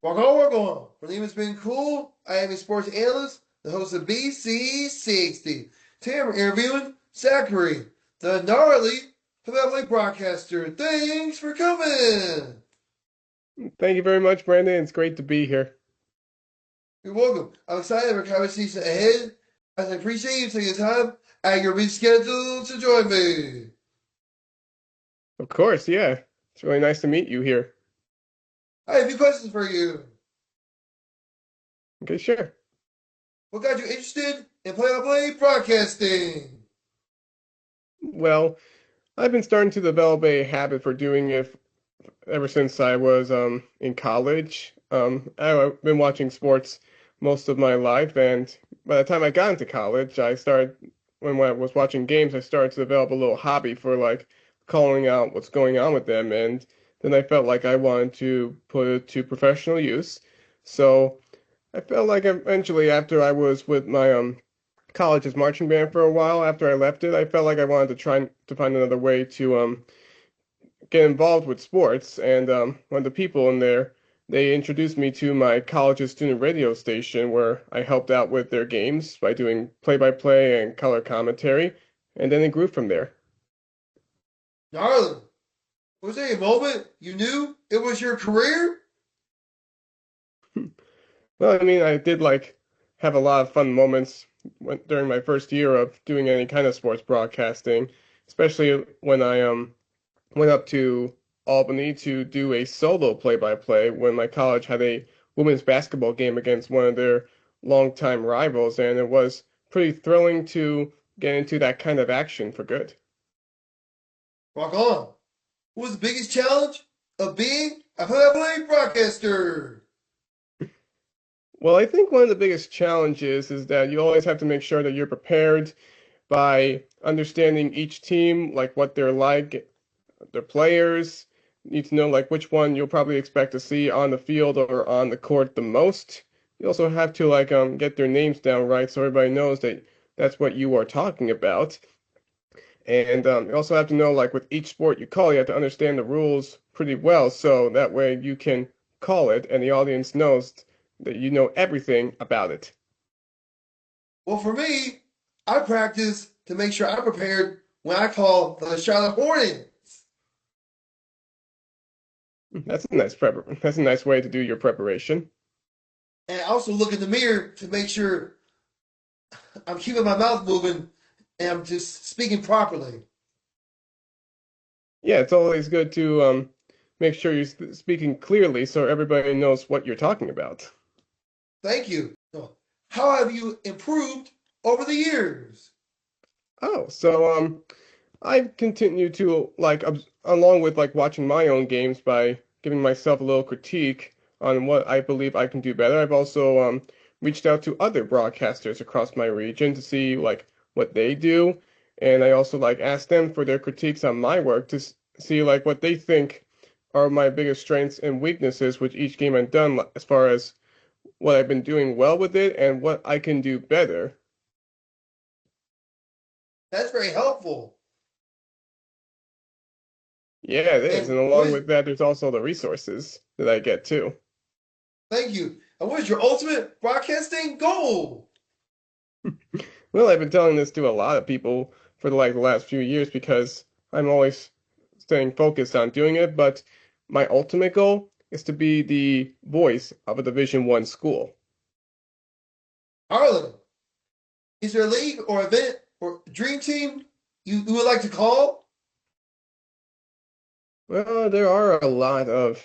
Welcome, welcome. My name has been cool. I am a sports analyst, the host of BC-60. Today we're interviewing Zachary, the gnarly Philadelphia broadcaster. Thanks for coming. Thank you very much, Brandon. It's great to be here. You're welcome. I'm excited for the conversation ahead, as I appreciate you taking the time out of your busy schedule to join me. Of course, yeah. It's really nice to meet you here. I have a few questions for you. Okay, sure. What got you interested in play-by-play broadcasting? Well, I've been starting to develop a habit for doing it ever since I was in college. I've been watching sports most of my life, and by the time I got into college, when I was watching games, I started to develop a little hobby for like calling out what's going on with them, and then I felt like I wanted to put it to professional use. So I felt like eventually, after I was with my college's marching band for a while, after I left it, I felt like I wanted to try to find another way to get involved with sports. And one of the people in there, they introduced me to my college's student radio station, where I helped out with their games by doing play-by-play and color commentary, and then it grew from there. Darling, was there a moment you knew it was your career? Well, I mean, I did like have a lot of fun moments during my first year of doing any kind of sports broadcasting, especially when I went up to Albany to do a solo play-by-play when my college had a women's basketball game against one of their longtime rivals, and it was pretty thrilling to get into that kind of action for good. Rock on. What was the biggest challenge of being a play-by-play broadcaster? Well, I think one of the biggest challenges is that you always have to make sure that you're prepared by understanding each team, like what they're like, their players. Need to know like which one you'll probably expect to see on the field or on the court the most. You also have to like get their names down right so everybody knows that that's what you are talking about. And you also have to know like with each sport you call, you have to understand the rules pretty well so that way you can call it and the audience knows that you know everything about it. Well, for me, I practice to make sure I'm prepared when I call the Charlotte Hornets. That's a nice way to do your preparation. And I also look in the mirror to make sure I'm keeping my mouth moving and I'm just speaking properly. Yeah, it's always good to make sure you're speaking clearly so everybody knows what you're talking about. Thank you. So, how have you improved over the years? Oh, so I've continued to like along with like watching my own games by giving myself a little critique on what I believe I can do better. I've also reached out to other broadcasters across my region to see like what they do, and I also like asked them for their critiques on my work to see like what they think are my biggest strengths and weaknesses with each game I've done, as far as what I've been doing well with it and what I can do better. That's very helpful. Yeah, it is. And And what along is, with that, there's also the resources that I get too. thank you. And what is your ultimate broadcasting goal? Well, I've been telling this to a lot of people for the last few years because I'm always staying focused on doing it, but my ultimate goal is to be the voice of a Division One school. Harlan, is there a league or event or dream team you would like to call? Well, there are a lot of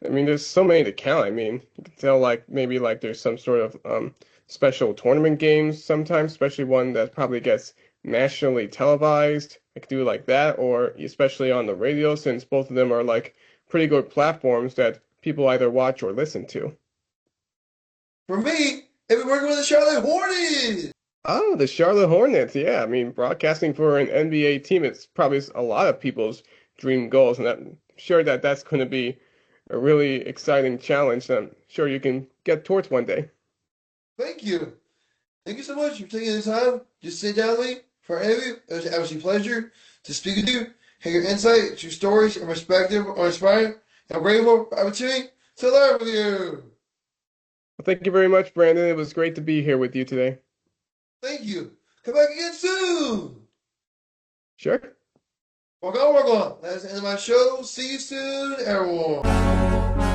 I mean, there's so many to count. I mean, you can tell like maybe like there's some sort of special tournament games sometimes, especially one that probably gets nationally televised. I could do it like that, or especially on the radio, since both of them are like pretty good platforms that people either watch or listen to. For me, if we working with the Charlotte Hornets. Oh, the Charlotte Hornets. Yeah, I mean, broadcasting for an NBA team, it's probably a lot of people's dream goals, and I'm sure that that's going to be a really exciting challenge that I'm sure you can get towards one day. Thank you. Thank you so much for taking the time. Just sit down with me for an interview. It was an absolute pleasure to speak with you, hear your insight, your stories, and perspective are inspiring. And I'm grateful for the opportunity to learn with you. Well, thank you very much, Brandon. It was great to be here with you today. Thank you. Come back again soon. Sure. Walk on, walk on. That's the end of my show. See you soon, everyone.